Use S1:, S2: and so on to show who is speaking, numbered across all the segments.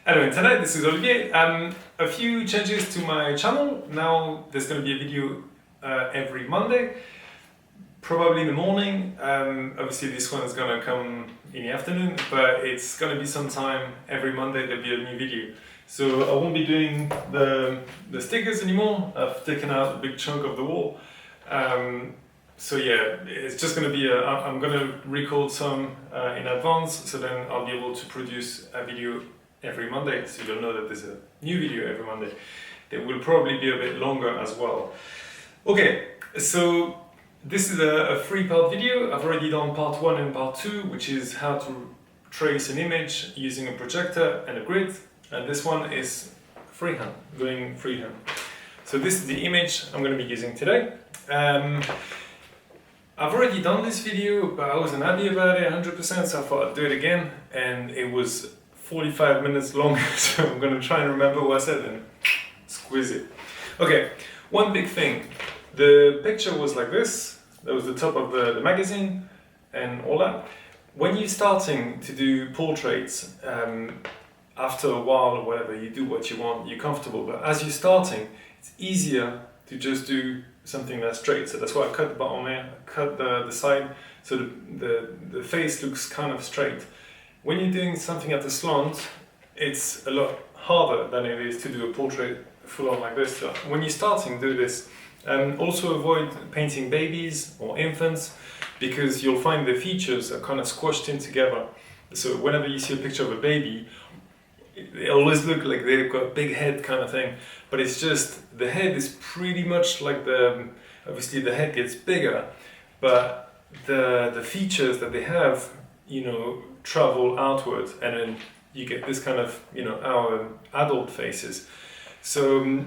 S1: Hello Internet, this is Olivier. A few changes to my channel. Now there's going to be a video every Monday, probably in the morning. Obviously this one is going to come in the afternoon, but it's going to be sometime every Monday there'll be a new video. So I won't be doing the stickers anymore. I've taken out a big chunk of the wall. So yeah, it's just going to be I'm going to record some in advance, so then I'll be able to produce a video every Monday, so you'll know that there's a new video every Monday. It will probably be a bit longer as well. Okay, so this is a three-part video. I've already done part 1 and part 2, which is how to trace an image using a projector and a grid, and this one is freehand, going freehand. So this is the image I'm going to be using today. I've already done this video, but I wasn't happy about it 100%, so I thought I'd do it again, and it was 45 minutes long, so I'm going to try and remember what I said and squeeze it. Okay, one big thing. The picture was like this. That was the top of the magazine and all that. When you're starting to do portraits, after a while or whatever, you do what you want, you're comfortable, but as you're starting, it's easier to just do something that's straight. So that's why I cut the bottom here, I cut the side, so the face looks kind of straight. When you're doing something at a slant, it's a lot harder than it is to do a portrait full on like this. So when you're starting, do this. Also avoid painting babies or infants, because you'll find the features are kind of squashed in together. So whenever you see a picture of a baby, they always look like they've got a big head kind of thing, but it's just the head is pretty much like obviously the head gets bigger, but the features that they have, you know, travel outwards, and then you get this kind of, you know, our adult faces. So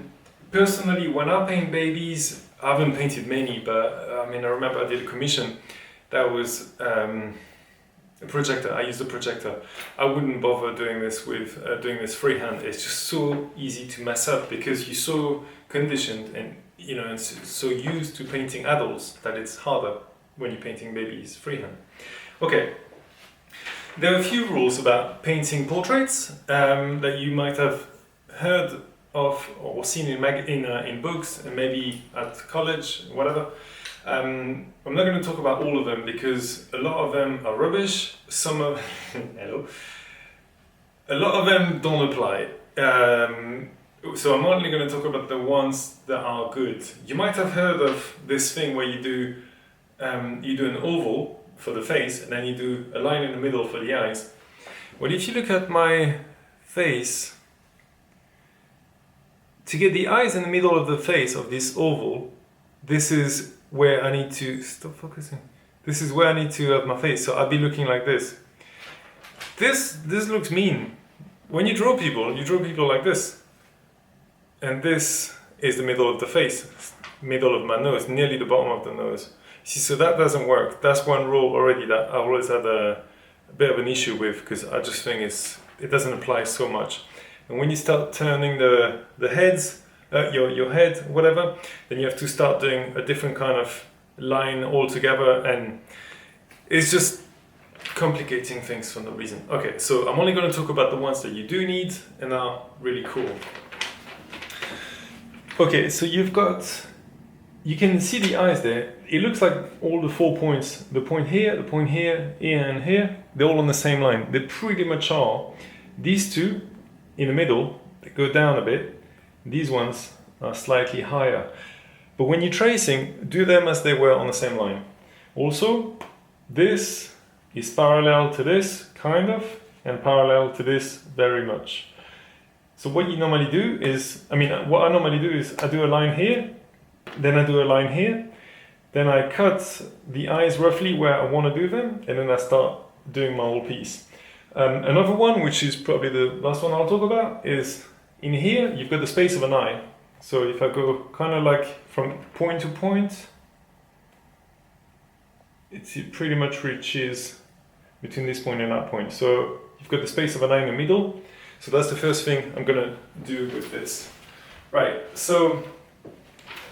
S1: personally, when I paint babies, I haven't painted many, but I mean, I remember I did a commission that was a projector. I used a projector. I wouldn't bother doing this with doing this freehand. It's just so easy to mess up because you're so conditioned and, you know, and so used to painting adults that it's harder when you're painting babies freehand. Okay. There are a few rules about painting portraits that you might have heard of or seen in books and maybe at college, whatever. I'm not going to talk about all of them because a lot of them are rubbish. Some of hello. A lot of them don't apply. So I'm only going to talk about the ones that are good. You might have heard of this thing where you do an oval for the face, and then you do a line in the middle for the eyes. Well, if you look at my face, to get the eyes in the middle of the face of this oval, this is where I need to stop focusing. This is where I need to have my face, so I'll be looking like this. This looks mean. When you draw people like this, and this is the middle of the face, middle of my nose, nearly the bottom of the nose. See, so that doesn't work. That's one rule already that I always had a bit of an issue with, because I just think it doesn't apply so much. And when you start turning the heads, your head, whatever, then you have to start doing a different kind of line altogether, and it's just complicating things for no reason. Okay, so I'm only going to talk about the ones that you do need and are really cool. Okay, so you can see the eyes there. It looks like all the 4 points, the point here, and here, they're all on the same line. They pretty much are. These two in the middle, they go down a bit. These ones are slightly higher. But when you're tracing, do them as they were on the same line. Also, this is parallel to this, kind of, and parallel to this very much. So what you normally do is, what I normally do is I do a line here, then I do a line here, then I cut the eyes roughly where I want to do them, and then I start doing my whole piece. Another one, which is probably the last one I'll talk about, is in here you've got the space of an eye. So if I go kind of like from point to point, it pretty much reaches between this point and that point. So you've got the space of an eye in the middle. So that's the first thing I'm going to do with this. Right, so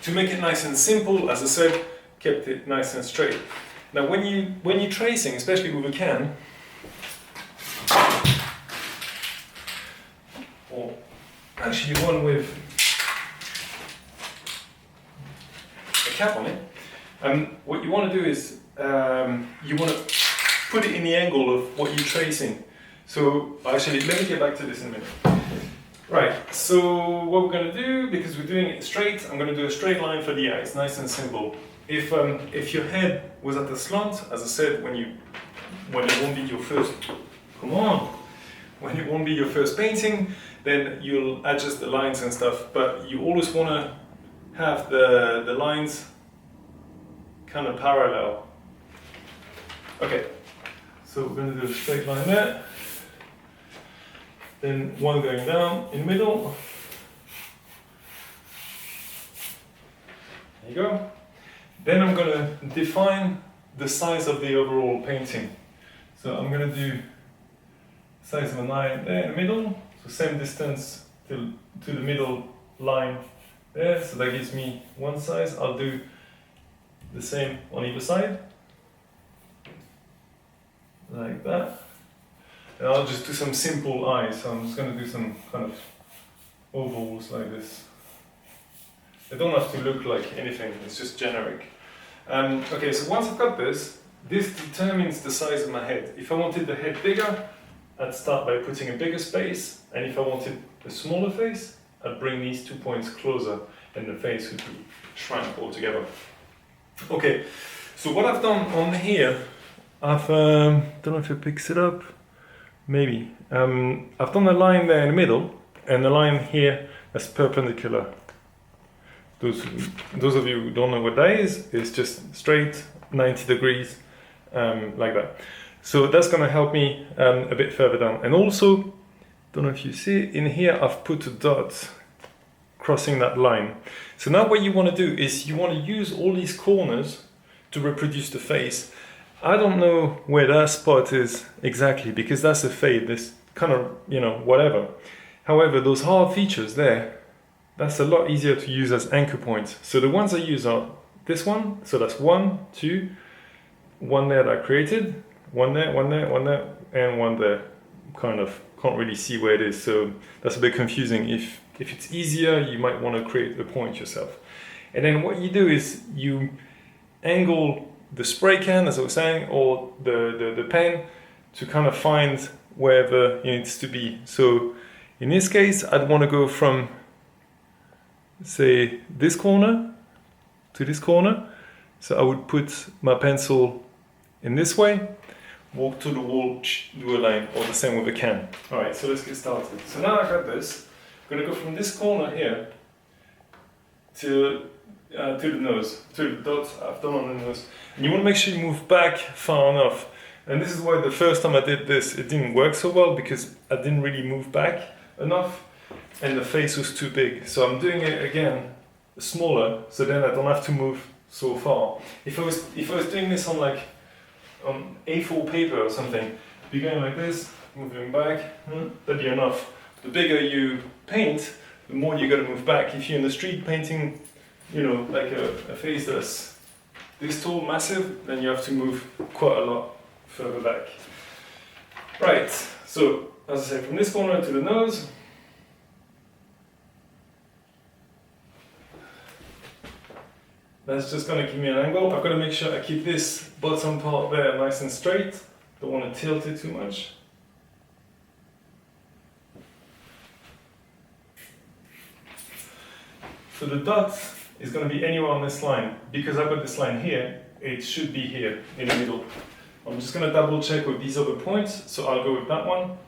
S1: to make it nice and simple, as I said, kept it nice and straight. Now when you're tracing, especially with a can, or actually one with a cap on it. What you want to do is you want to put it in the angle of what you're tracing. So actually, let me get back to this in a minute. Right, so what we're going to do, because we're doing it straight, I'm going to do a straight line for the eyes, nice and simple. If your head was at a slant, as I said, when it won't be your first, when it won't be your first painting, then you'll adjust the lines and stuff, but you always want to have the lines kind of parallel. Okay, so we're going to do a straight line there. Then one going down in the middle. There you go. Then I'm going to define the size of the overall painting. So I'm going to do size of a line there in the middle. So same distance to the middle line there. So that gives me one size. I'll do the same on either side. Like that. And I'll just do some simple eyes. So I'm just going to do some kind of ovals like this. They don't have to look like anything, it's just generic. Okay, so once I've got this determines the size of my head. If I wanted the head bigger, I'd start by putting a bigger space, and if I wanted a smaller face, I'd bring these 2 points closer, and the face would be shrunk altogether. Okay, so what I've done on here, I've, don't know if it picks it up, maybe. I've done a line there in the middle, and a line here that's perpendicular. Those of you who don't know what that is, it's just straight 90 degrees, like that. So that's going to help me a bit further down. And also, don't know if you see it, in here I've put a dot crossing that line. So now what you want to do is you want to use all these corners to reproduce the face. I don't know where that spot is exactly, because that's a fade, this kind of, whatever. However, those hard features there, that's a lot easier to use as anchor points. So the ones I use are this one, so that's 1, 2, one there that I created, one there, one there, one there, and one there. Kind of can't really see where it is, so that's a bit confusing. If it's easier, you might want to create a point yourself. And then what you do is you angle the spray can, as I was saying, or the pen to kind of find wherever it needs to be. So in this case, I'd want to go from, say, this corner to this corner. So I would put my pencil in this way, walk to the wall, do a line, or the same with a can. Alright, so let's get started. So now I got this, I'm going to go from this corner here to the nose, to the dots I've done on the nose. And you want to make sure you move back far enough. And this is why the first time I did this, it didn't work so well, because I didn't really move back enough and the face was too big. So I'm doing it again smaller, so then I don't have to move so far. If I was doing this on like on A4 paper or something, be going like this, moving back, that'd be enough. The bigger you paint, the more you got to move back. If you're in the street painting, like a face that's this tall, massive, then you have to move quite a lot further back. Right, so as I said, from this corner to the nose. That's just going to give me an angle. I've got to make sure I keep this bottom part there nice and straight. Don't want to tilt it too much. So the dot is going to be anywhere on this line. Because I've got this line here, it should be here in the middle. I'm just going to double check with these other points, so I'll go with that one.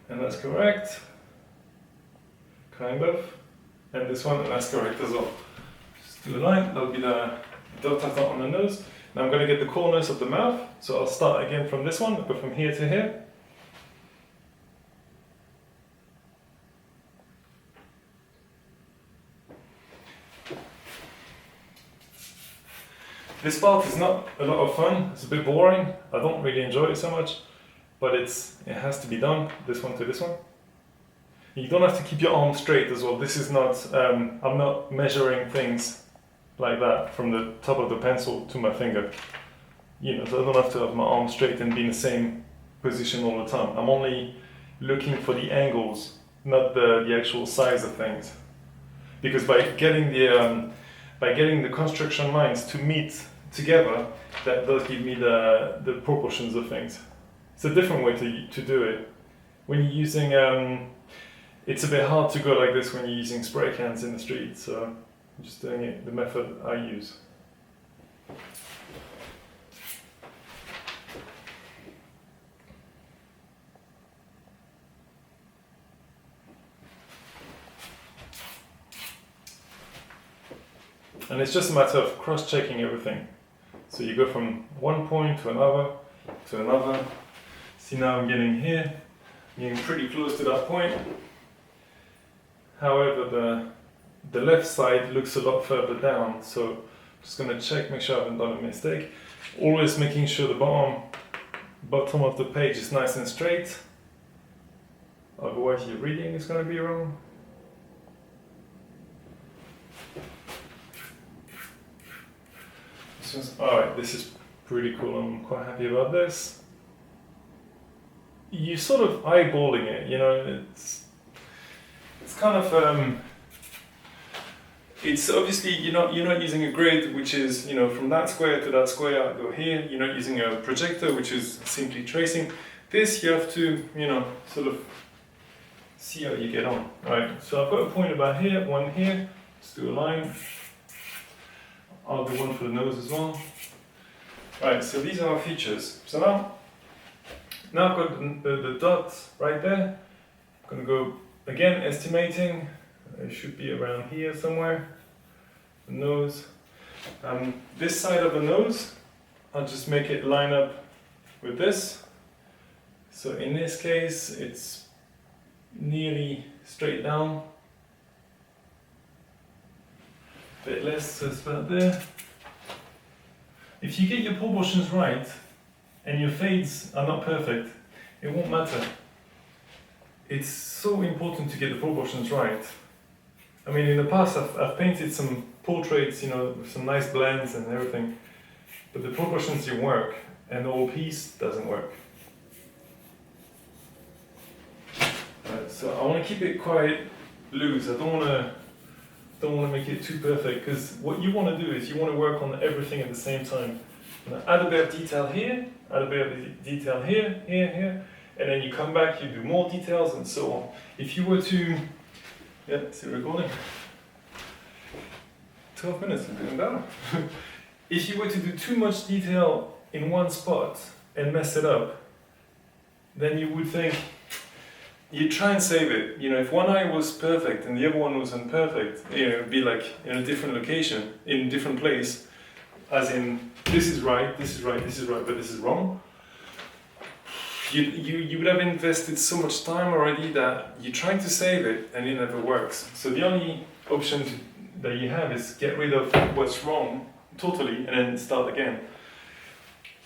S1: And that's correct. Kind of. And this one, and that's correct as well. Just do a line, that'll be the dot I've got on the nose. Now I'm going to get the corners of the mouth, so I'll start again from this one, go from here to here. This part is not a lot of fun, it's a bit boring, I don't really enjoy it so much, but it has to be done, this one to this one. You don't have to keep your arm straight as well. This is not, I'm not measuring things like that from the top of the pencil to my finger. you know, so I don't have to have my arm straight and be in the same position all the time. I'm only looking for the angles, not the actual size of things. Because by getting the construction lines to meet together, that does give me the proportions of things. It's a different way to do it. When you're using, it's a bit hard to go like this when you're using spray cans in the street, so I'm just doing it the method I use. And it's just a matter of cross-checking everything. So you go from one point to another, to another. See, now I'm getting here, getting pretty close to that point. However, the left side looks a lot further down, so I'm just going to check, make sure I haven't done a mistake. Always making sure the bottom of the page is nice and straight. Otherwise your reading is going to be wrong. Alright, this is pretty cool, I'm quite happy about this. You're sort of eyeballing it, you know, it's kind of, it's obviously, you're not using a grid which is, you know, from that square to that square, I go here, you're not using a projector which is simply tracing. This you have to, you know, sort of see how you get on. Alright, so I've got a point about here, one here, let's do a line. I'll do one for the nose as well. Right, so these are our features. So now I've got the dot right there. I'm going to go again estimating. It should be around here somewhere. The nose. This side of the nose, I'll just make it line up with this. So in this case, it's nearly straight down. Bit less, so it's about there. If you get your proportions right and your fades are not perfect, it won't matter. It's so important to get the proportions right. I mean, in the past I've painted some portraits, you know, with some nice blends and everything, but the proportions didn't work and the whole piece doesn't work. Right, so I want to keep it quite loose. I don't want to make it too perfect, because what you want to do is you want to work on everything at the same time. Now, add a bit of detail here, add a bit of detail here, here, and then you come back, you do more details and so on. If you were to, yeah, is it recording? 12 minutes, I'm doing that. If you were to do too much detail in one spot and mess it up, then you would think, you try and save it. You know, if one eye was perfect and the other one was imperfect, you know, it'd be like in a different location, in a different place, as in, this is right, this is right, this is right, but this is wrong. You would have invested so much time already that you're trying to save it and it never works. So the only option that you have is get rid of what's wrong totally and then start again.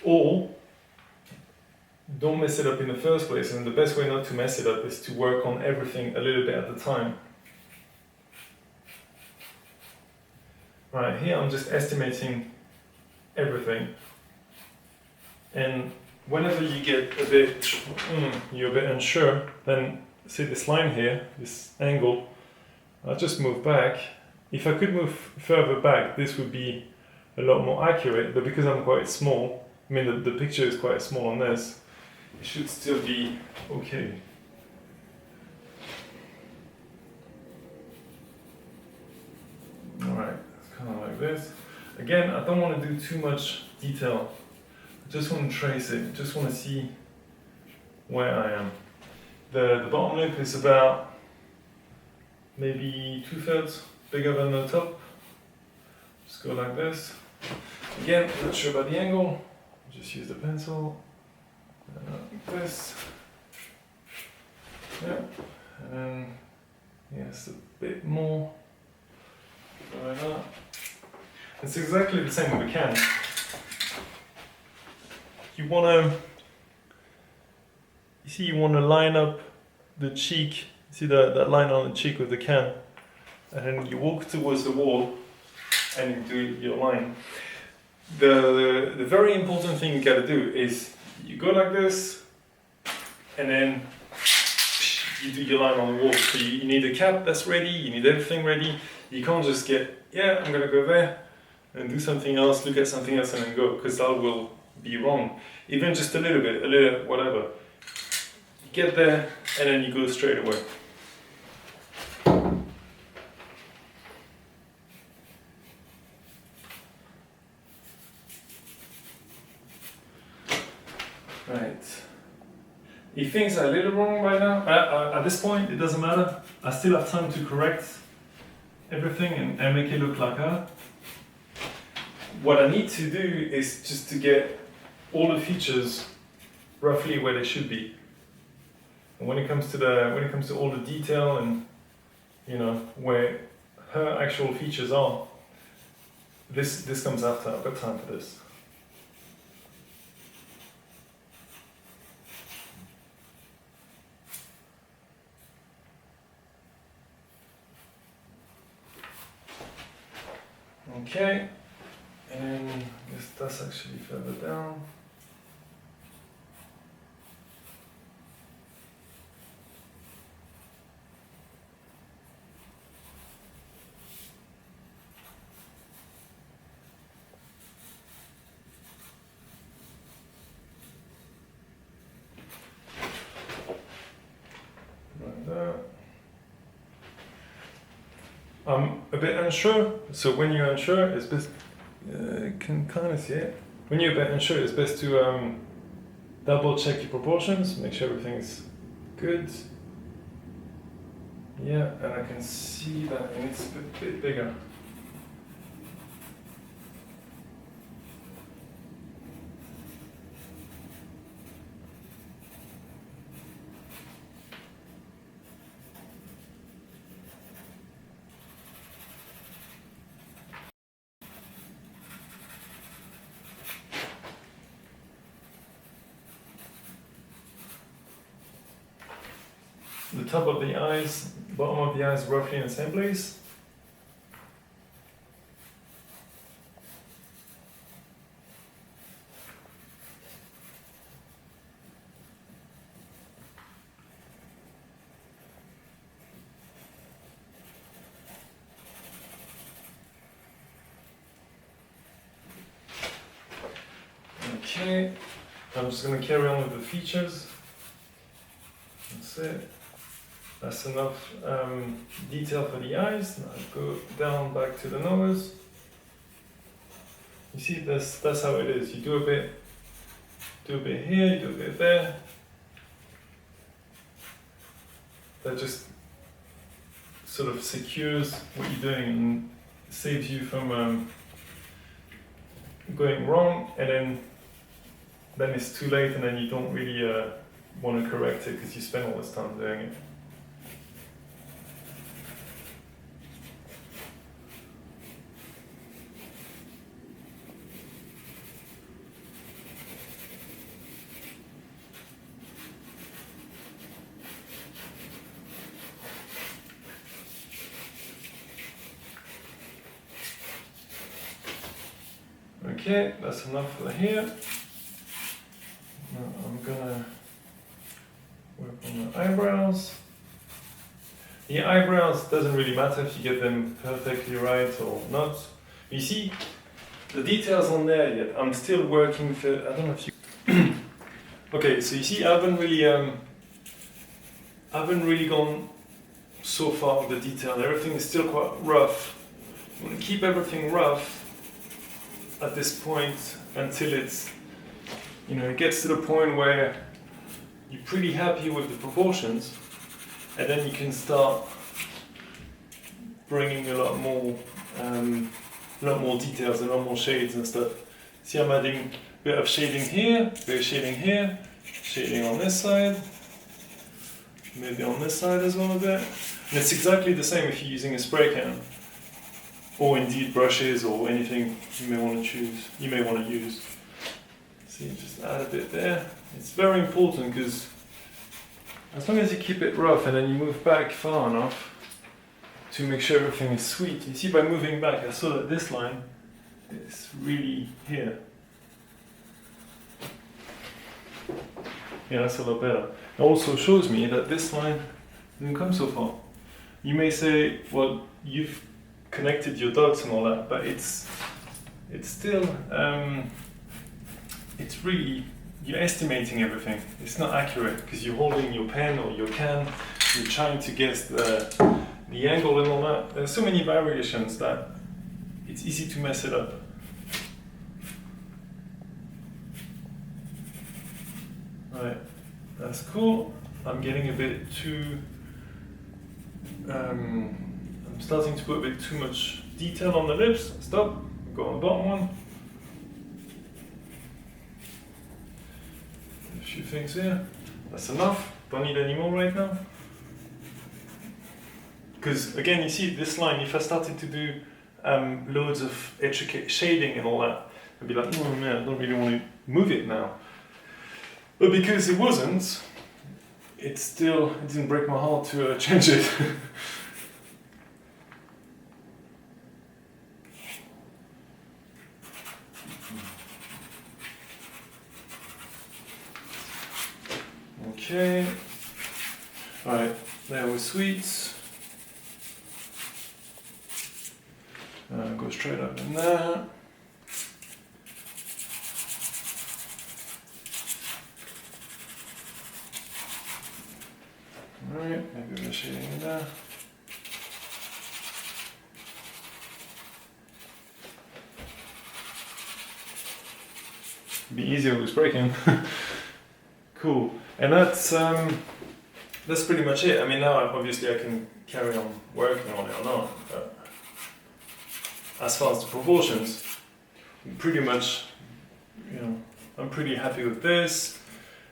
S1: Or don't mess it up in the first place, and the best way not to mess it up is to work on everything a little bit at a time. Right, here I'm just estimating everything, and whenever you get a bit, you're a bit unsure, then see this line here, this angle, I'll just move back. If I could move further back, this would be a lot more accurate, but because I'm quite small, I mean the picture is quite small on this, it should still be okay. Alright, it's kind of like this. Again, I don't want to do too much detail. I just want to trace it, just want to see where I am. The bottom lip is about maybe 2/3 bigger than the top. Just go like this. Again, not sure about the angle, just use the pencil. Like this. Yeah, and then yes, a bit more. Like that. It's exactly the same with the can. You wanna, you see, you wanna line up the cheek. See that line on the cheek with the can, and then you walk towards the wall, and you do your line. The very important thing you gotta do is you go like this, and then you do your line on the wall. So you need a cap that's ready, you need everything ready. You can't just get, yeah, I'm gonna go there and do something else, look at something else and then go, because that will be wrong. Even just a little, whatever. You get there and then you go straight away. Right. If things are a little wrong right now, at this point, it doesn't matter. I still have time to correct everything and make it look like her. What I need to do is just to get all the features roughly where they should be. And when it comes to all the detail and where her actual features are, this comes after. I've got time for this. Okay, and I guess that's actually further down. Like that. I'm a bit unsure, so when you're unsure, it's best, you can kind of see it. When you're a bit unsure, it's best to double check your proportions, make sure everything's good. Yeah, and I can see that it's a bit bigger. The top of the eyes, bottom of the eyes roughly in the same place. Okay, I'm just going to carry on with the features. That's it. That's enough detail for the eyes. Now go down back to the nose. You see, that's how it is. You do a bit here, you do a bit there. That just sort of secures what you're doing and saves you from going wrong, and then it's too late, and then you don't really want to correct it because you spend all this time doing it. Okay, that's enough for here. Now I'm gonna work on the eyebrows. The eyebrows doesn't really matter if you get them perfectly right or not. You see, the details on there yet. I'm still working for, I don't know if you... Okay, so you see, I haven't really gone so far with the detail. Everything is still quite rough. I'm gonna keep everything rough at this point until it's, it gets to the point where you're pretty happy with the proportions, and then you can start bringing a lot more details, a lot more shades and stuff. See, I'm adding a bit of shading here, a bit of shading here, shading on this side, maybe on this side as well a bit. And it's exactly the same if you're using a spray can, or indeed brushes or anything you may want to use. See, just add a bit there. It's very important because as long as you keep it rough and then you move back far enough to make sure everything is sweet. You see, by moving back, I saw that this line is really here. Yeah, that's a lot better. It also shows me that this line didn't come so far. You may say, well, you've connected your dots and all that, but it's still, it's really, you're estimating everything. It's not accurate because you're holding your pen or your can, you're trying to guess the angle and all that. There's so many variations that it's easy to mess it up. Right, that's cool. I'm getting a bit too, I'm starting to put a bit too much detail on the lips. Stop, go on the bottom one. A few things here. That's enough, don't need any more right now. Because again, you see this line, if I started to do loads of shading and all that, I'd be like, oh man, I don't really want to move it now. But because it wasn't, it didn't break my heart to change it. Okay, alright, there was sweets. Go straight up in there. Alright, maybe we're shading in there. Be easier with breaking. Cool. And that's pretty much it. I mean, now obviously I can carry on working on it or not, but as far as the proportions, pretty much, you know, I'm pretty happy with this.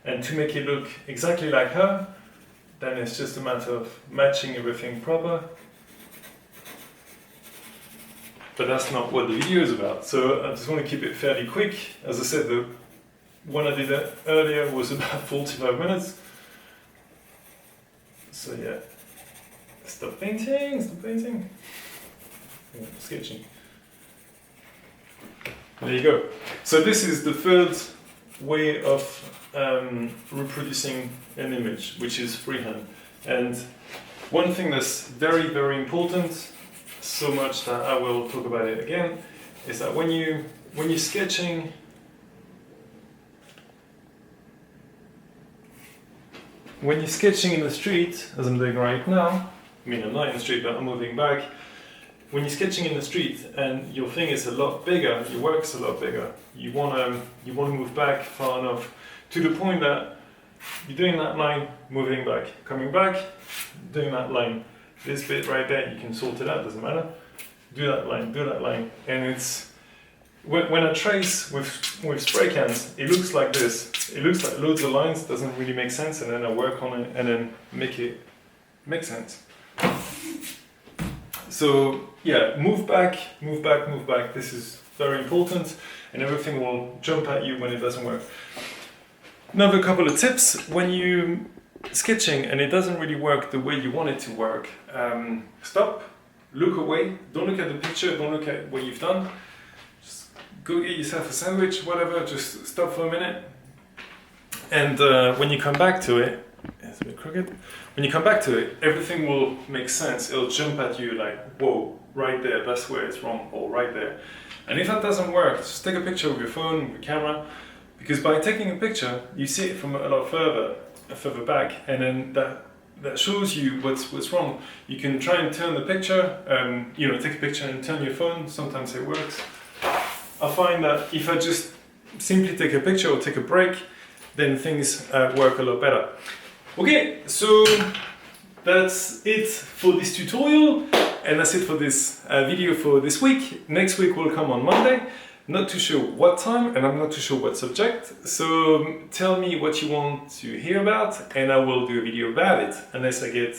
S1: And to make it look exactly like her, then it's just a matter of matching everything proper. But that's not what the video is about. So I just want to keep it fairly quick. As I said, the one I did earlier was about 45 minutes. So yeah, stop painting. Oh, sketching. There you go. So this is the third way of reproducing an image, which is freehand. And one thing that's very, very important, so much that I will talk about it again, is that when you're sketching, in the street, as I'm doing right now, I mean I'm not in the street, but I'm moving back. When you're sketching in the street and your thing is a lot bigger, your work's a lot bigger, you wanna move back far enough to the point that you're doing that line, moving back, coming back, doing that line. This bit right there, you can sort it out, doesn't matter. Do that line, and it's when I trace with spray cans, it looks like this. It looks like loads of lines, doesn't really make sense, and then I work on it and then make it make sense. So yeah, move back. This is very important, and everything will jump at you when it doesn't work. Another couple of tips: when you sketching and it doesn't really work the way you want it to work, stop, look away, don't look at the picture, don't look at what you've done. Just go get yourself a sandwich, whatever. Just stop for a minute, and when you come back to it, it's a bit crooked. When you come back to it, everything will make sense. It'll jump at you like, whoa, right there, that's where it's wrong, or right there. And if that doesn't work, just take a picture with your phone, with your camera, because by taking a picture, you see it from a lot further back, and then that shows you what's wrong. You can try and turn the picture, take a picture and turn your phone. Sometimes it works. I find that if I just simply take a picture or take a break, then things work a lot better. Okay, so that's it for this tutorial, and that's it for this video for this week. Next week will come on Monday. Not too sure what time, and I'm not too sure what subject, so tell me what you want to hear about, and I will do a video about it, unless I get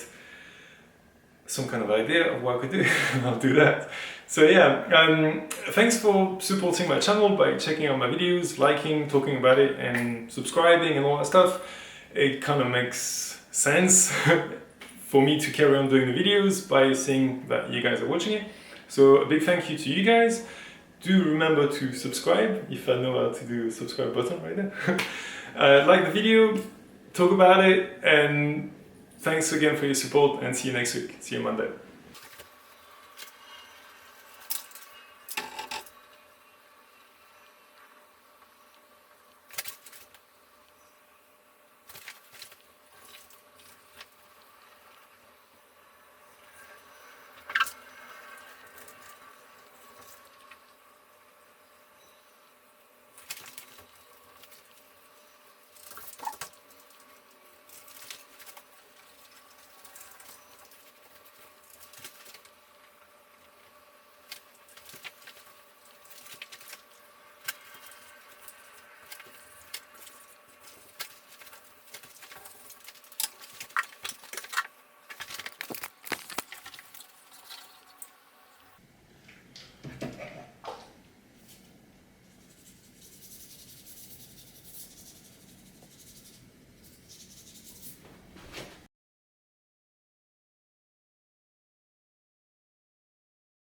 S1: some kind of idea of what I could do, I'll do that. So yeah, thanks for supporting my channel by checking out my videos, liking, talking about it, and subscribing and all that stuff. It kind of makes sense for me to carry on doing the videos by seeing that you guys are watching it. So a big thank you to you guys. do remember to subscribe, if I know how to do the subscribe button right there. Like the video, talk about it, and thanks again for your support, and see you next week. See you Monday.